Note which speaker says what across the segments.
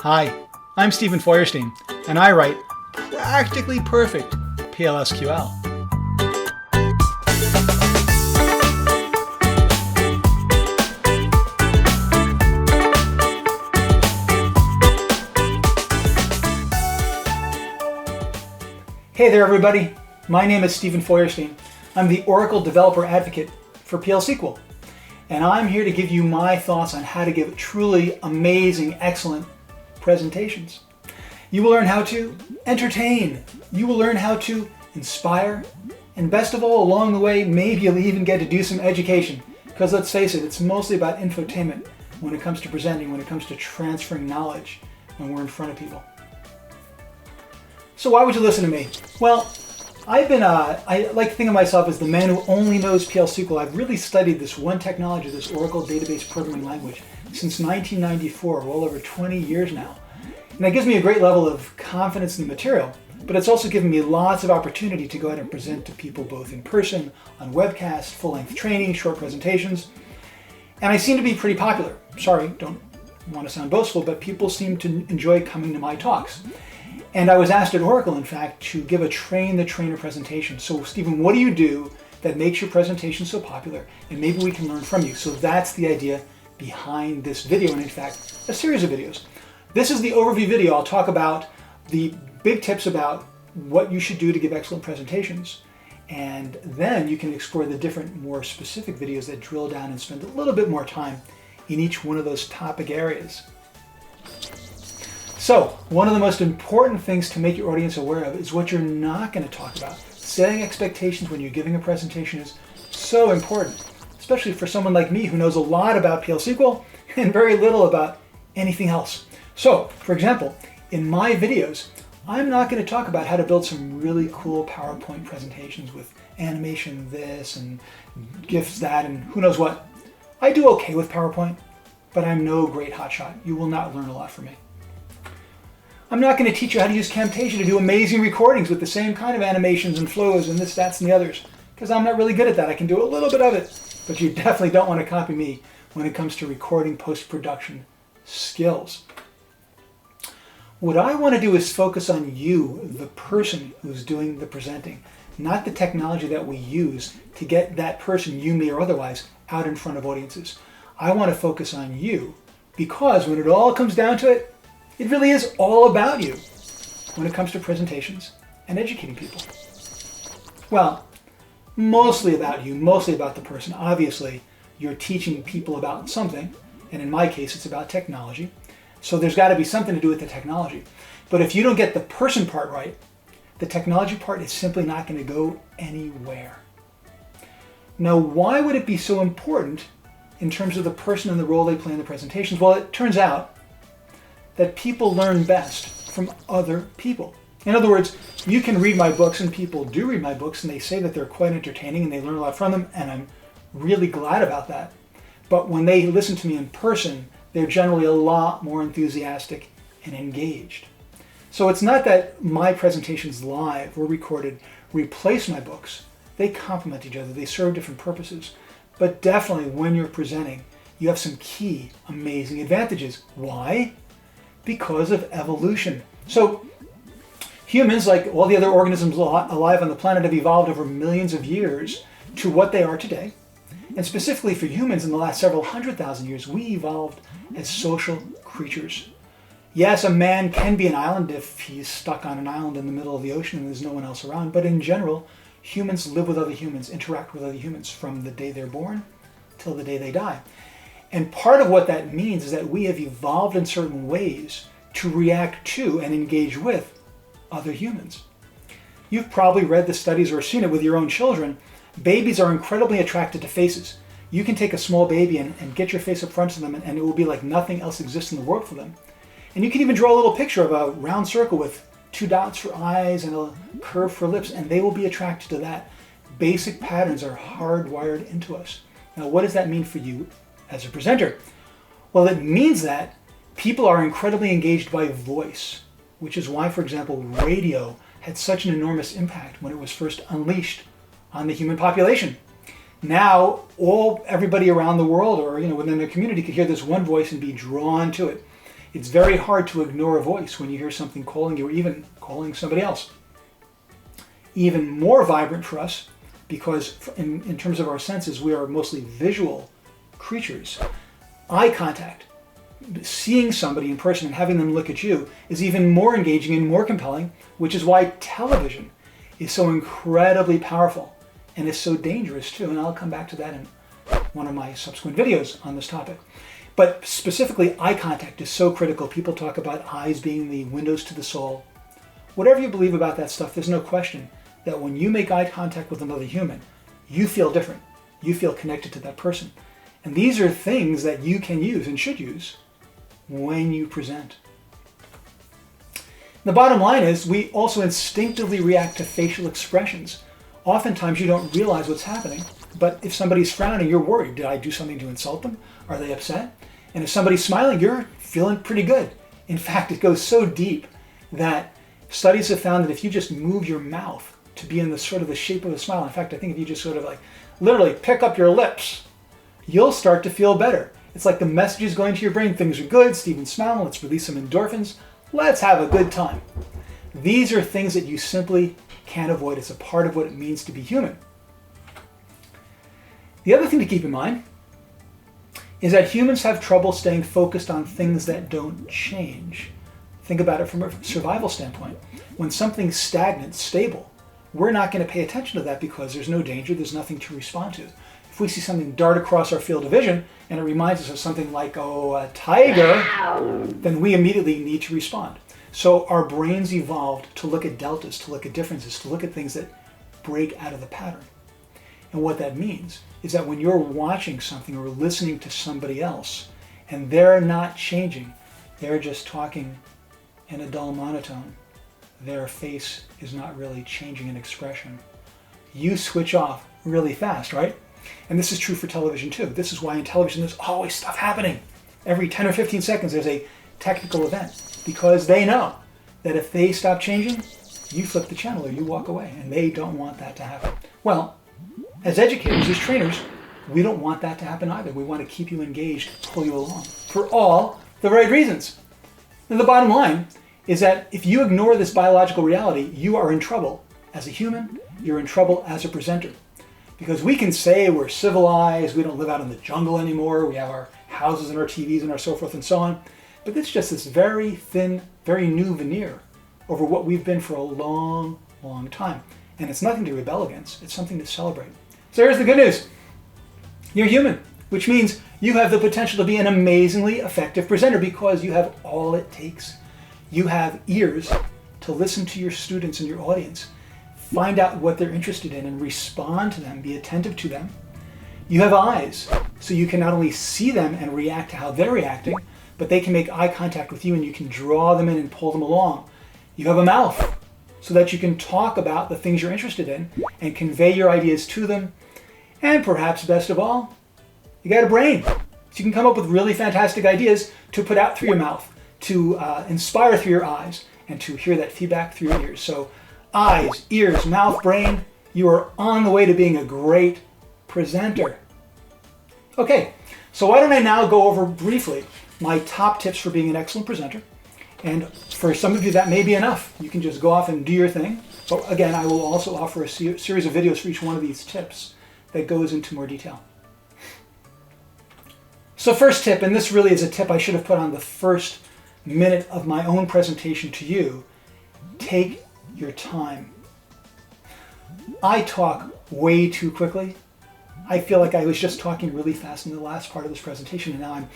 Speaker 1: Hi, I'm Stephen Feuerstein, and I write practically perfect PLSQL. Hey there, everybody. My name is Stephen Feuerstein. I'm the Oracle Developer Advocate for PL/SQL, and I'm here to give you my thoughts on how to give truly amazing, excellent presentations. You will learn how to entertain. You will learn how to inspire. And best of all, along the way, maybe you'll even get to do some education. Because let's face it, it's mostly about infotainment when it comes to presenting, when it comes to transferring knowledge when we're in front of people. So why would you listen to me? Well, I like to think of myself as the man who only knows PL/SQL. I've really studied this one technology, this Oracle database programming language, since 1994, well over 20 years now. And that gives me a great level of confidence in the material, but it's also given me lots of opportunity to go out and present to people both in person, on webcast, full-length training, short presentations. And I seem to be pretty popular. Sorry, don't want to sound boastful, but people seem to enjoy coming to my talks. And I was asked at Oracle, in fact, to give a train the trainer presentation. So Stephen, what do you do that makes your presentation so popular? And maybe we can learn from you. So that's the idea behind this video, and in fact, a series of videos. This is the overview video. I'll talk about the big tips about what you should do to give excellent presentations. And then you can explore the different, more specific videos that drill down and spend a little bit more time in each one of those topic areas. So, one of the most important things to make your audience aware of is what you're not going to talk about. Setting expectations when you're giving a presentation is so important, especially for someone like me who knows a lot about PL/SQL and very little about anything else. So, for example, in my videos, I'm not going to talk about how to build some really cool PowerPoint presentations with animation this and GIFs that and who knows what. I do okay with PowerPoint, but I'm no great hotshot. You will not learn a lot from me. I'm not going to teach you how to use Camtasia to do amazing recordings with the same kind of animations and flows and this, that, and the others, because I'm not really good at that. I can do a little bit of it, but you definitely don't want to copy me when it comes to recording post-production skills. What I want to do is focus on you, the person who's doing the presenting, not the technology that we use to get that person, you, me, or otherwise, out in front of audiences. I want to focus on you because when it all comes down to it, it really is all about you when it comes to presentations and educating people. Well, mostly about you, mostly about the person. Obviously, you're teaching people about something, and in my case, it's about technology. So there's got to be something to do with the technology. But if you don't get the person part right, the technology part is simply not going to go anywhere. Now, why would it be so important in terms of the person and the role they play in the presentations? Well, it turns out that people learn best from other people. In other words, you can read my books, and people do read my books, and they say that they're quite entertaining and they learn a lot from them, and I'm really glad about that. But when they listen to me in person, they're generally a lot more enthusiastic and engaged. So it's not that my presentations live or recorded replace my books. They complement each other. They serve different purposes. But definitely when you're presenting, you have some key amazing advantages. Why? Because of evolution. So humans, like all the other organisms alive on the planet, have evolved over millions of years to what they are today. And specifically for humans, in the last several 100,000 years, we evolved as social creatures. Yes, a man can be an island if he's stuck on an island in the middle of the ocean and there's no one else around. But in general, humans live with other humans, interact with other humans from the day they're born till the day they die. And part of what that means is that we have evolved in certain ways to react to and engage with other humans. You've probably read the studies or seen it with your own children. Babies are incredibly attracted to faces. You can take a small baby and get your face up front to them, and it will be like nothing else exists in the world for them. And you can even draw a little picture of a round circle with 2 dots for eyes and a curve for lips, and they will be attracted to that. Basic patterns are hardwired into us. Now, what does that mean for you as a presenter? Well, it means that people are incredibly engaged by voice, which is why, for example, radio had such an enormous impact when it was first unleashed on the human population. Now, everybody around the world or within their community could hear this one voice and be drawn to it. It's very hard to ignore a voice when you hear something calling you or even calling somebody else. Even more vibrant for us, because in terms of our senses, we are mostly visual creatures. Eye contact, seeing somebody in person and having them look at you, is even more engaging and more compelling, which is why television is so incredibly powerful and is so dangerous too. And I'll come back to that in one of my subsequent videos on this topic. But specifically, eye contact is so critical. People talk about eyes being the windows to the soul. Whatever you believe about that stuff, there's no question that when you make eye contact with another human, you feel different. You feel connected to that person. And these are things that you can use and should use when you present. The bottom line is we also instinctively react to facial expressions. Oftentimes you don't realize what's happening, but if somebody's frowning, you're worried. Did I do something to insult them? Are they upset? And if somebody's smiling, you're feeling pretty good. In fact, it goes so deep that studies have found that if you just move your mouth to be in the sort of the shape of a smile, in fact, I think if you just sort of like literally pick up your lips, you'll start to feel better. It's like the message is going to your brain. Things are good. Stephen's smiling. Let's release some endorphins. Let's have a good time. These are things that you simply can't avoid. It's a part of what it means to be human. The other thing to keep in mind is that humans have trouble staying focused on things that don't change. Think about it from a survival standpoint. When something's stagnant, stable, we're not going to pay attention to that because there's no danger, there's nothing to respond to. If we see something dart across our field of vision and it reminds us of something like, a tiger, then we immediately need to respond. So our brains evolved to look at deltas, to look at differences, to look at things that break out of the pattern. And what that means is that when you're watching something or listening to somebody else and they're not changing, they're just talking in a dull monotone, their face is not really changing in expression, you switch off really fast, right? And this is true for television too. This is why in television there's always stuff happening. Every 10 or 15 seconds there's a technical event, because they know that if they stop changing, you flip the channel or you walk away, and they don't want that to happen. Well, as educators, as trainers, we don't want that to happen either. We want to keep you engaged, pull you along, for all the right reasons. And the bottom line is that if you ignore this biological reality, you are in trouble as a human, you're in trouble as a presenter. Because we can say we're civilized, we don't live out in the jungle anymore, we have our houses and our TVs and our so forth and so on, but it's just this very thin, very new veneer over what we've been for a long, long time. And it's nothing to rebel against, it's something to celebrate. So here's the good news. You're human, which means you have the potential to be an amazingly effective presenter because you have all it takes. You have ears to listen to your students and your audience, find out what they're interested in and respond to them, be attentive to them. You have eyes, so you can not only see them and react to how they're reacting, but they can make eye contact with you and you can draw them in and pull them along. You have a mouth, so that you can talk about the things you're interested in and convey your ideas to them. And perhaps best of all, you got a brain. So you can come up with really fantastic ideas to put out through your mouth, to inspire through your eyes, and to hear that feedback through your ears. So eyes, ears, mouth, brain, you are on the way to being a great presenter. Okay, so why don't I now go over briefly my top tips for being an excellent presenter. And for some of you that may be enough. You can just go off and do your thing. But again, I will also offer a series of videos for each one of these tips that goes into more detail. So first tip, and this really is a tip I should have put on the first minute of my own presentation to you, take your time. I talk way too quickly. I feel like I was just talking really fast in the last part of this presentation, and now I'm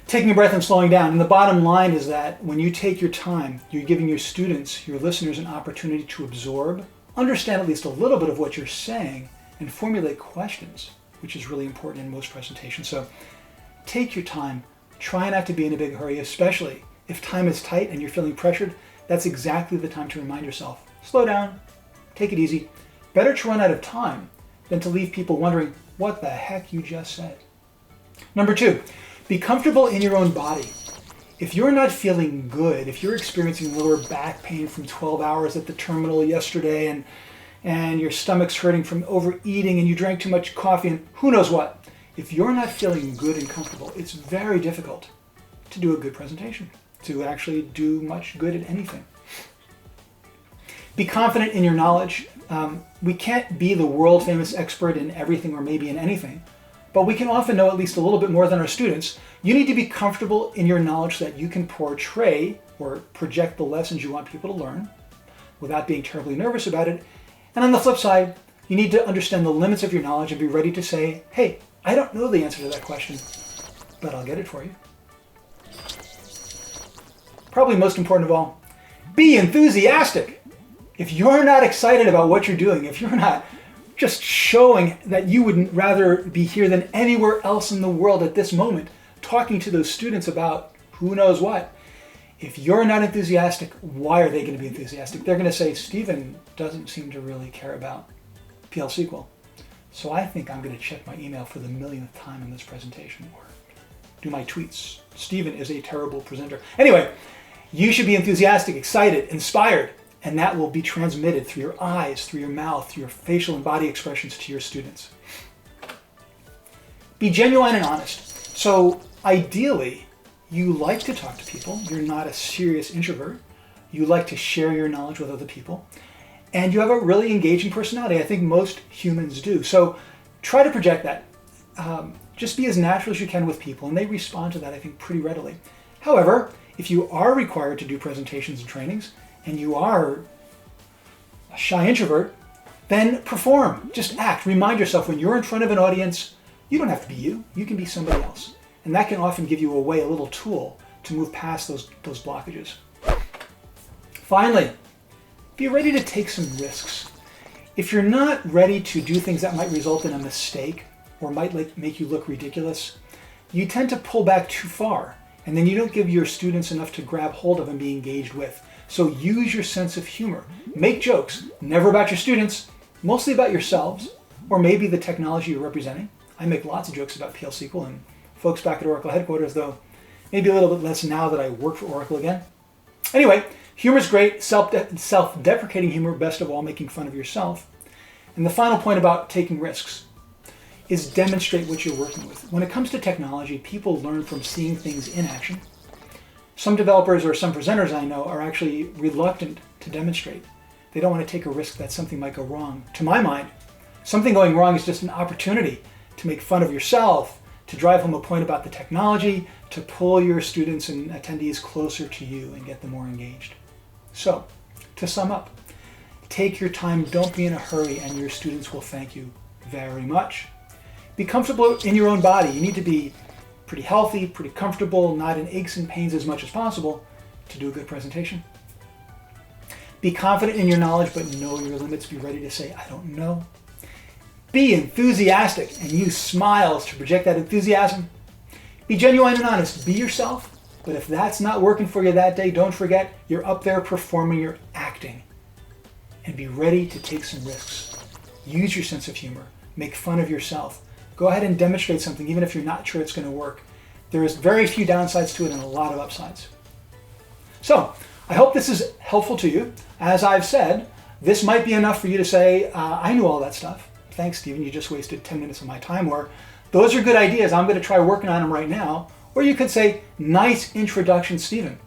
Speaker 1: taking a breath and slowing down. And the bottom line is that when you take your time, you're giving your students, your listeners, an opportunity to absorb, understand at least a little bit of what you're saying, and formulate questions, which is really important in most presentations. So take your time. Try not to be in a big hurry, especially if time is tight and you're feeling pressured. That's exactly the time to remind yourself, slow down, take it easy. Better to run out of time than to leave people wondering what the heck you just said. Number 2, be comfortable in your own body. If you're not feeling good, if you're experiencing lower back pain from 12 hours at the terminal yesterday and your stomach's hurting from overeating and you drank too much coffee and who knows what, if you're not feeling good and comfortable, it's very difficult to do a good presentation, to actually do much good at anything. Be confident in your knowledge. We can't be the world famous expert in everything or maybe in anything, but we can often know at least a little bit more than our students. You need to be comfortable in your knowledge so that you can portray or project the lessons you want people to learn without being terribly nervous about it. And on the flip side, you need to understand the limits of your knowledge and be ready to say, hey, I don't know the answer to that question, but I'll get it for you. Probably most important of all, be enthusiastic. If you're not excited about what you're doing, if you're not just showing that you would rather be here than anywhere else in the world at this moment, talking to those students about who knows what, if you're not enthusiastic, why are they going to be enthusiastic? They're going to say, Stephen doesn't seem to really care about PL SQL. So I think I'm going to check my email for the millionth time in this presentation or do my tweets. Stephen is a terrible presenter. Anyway, you should be enthusiastic, excited, inspired, and that will be transmitted through your eyes, through your mouth, through your facial and body expressions to your students. Be genuine and honest. So ideally, you like to talk to people. You're not a serious introvert. You like to share your knowledge with other people. And you have a really engaging personality. I think most humans do. So try to project that. Just be as natural as you can with people, and they respond to that, I think, pretty readily. However, if you are required to do presentations and trainings, and you are a shy introvert, then perform. Just act. Remind yourself when you're in front of an audience, you don't have to be you. You can be somebody else. And that can often give you a way, a little tool to move past those blockages. Finally, be ready to take some risks. If you're not ready to do things that might result in a mistake or might make you look ridiculous, you tend to pull back too far, and then you don't give your students enough to grab hold of and be engaged with. So use your sense of humor. Make jokes, never about your students, mostly about yourselves, or maybe the technology you're representing. I make lots of jokes about PL SQL and folks back at Oracle headquarters, though maybe a little bit less now that I work for Oracle again. Anyway, humor's great, self-deprecating humor, best of all, making fun of yourself. And the final point about taking risks is demonstrate what you're working with. When it comes to technology, people learn from seeing things in action. Some developers or some presenters I know are actually reluctant to demonstrate. They don't want to take a risk that something might go wrong. To my mind, something going wrong is just an opportunity to make fun of yourself, to drive home a point about the technology, to pull your students and attendees closer to you and get them more engaged. So, to sum up, take your time, don't be in a hurry, and your students will thank you very much. Be comfortable in your own body. You need to be pretty healthy, pretty comfortable, not in aches and pains as much as possible to do a good presentation. Be confident in your knowledge, but know your limits. Be ready to say, I don't know. Be enthusiastic and use smiles to project that enthusiasm. Be genuine and honest. Be yourself. But if that's not working for you that day, don't forget you're up there performing, you're acting. And be ready to take some risks. Use your sense of humor. Make fun of yourself. Go ahead and demonstrate something, even if you're not sure it's going to work. There is very few downsides to it and a lot of upsides. So, I hope this is helpful to you. As I've said, this might be enough for you to say, I knew all that stuff. Thanks, Stephen, you just wasted 10 minutes of my time. Or, those are good ideas, I'm going to try working on them right now. Or you could say, nice introduction, Stephen.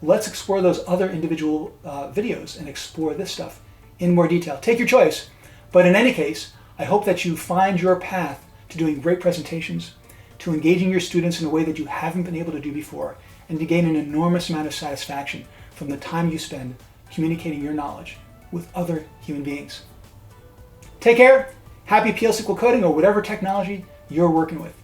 Speaker 1: Let's explore those other individual videos and explore this stuff in more detail. Take your choice. But in any case, I hope that you find your path to doing great presentations, to engaging your students in a way that you haven't been able to do before, and to gain an enormous amount of satisfaction from the time you spend communicating your knowledge with other human beings. Take care, happy PL SQL coding or whatever technology you're working with.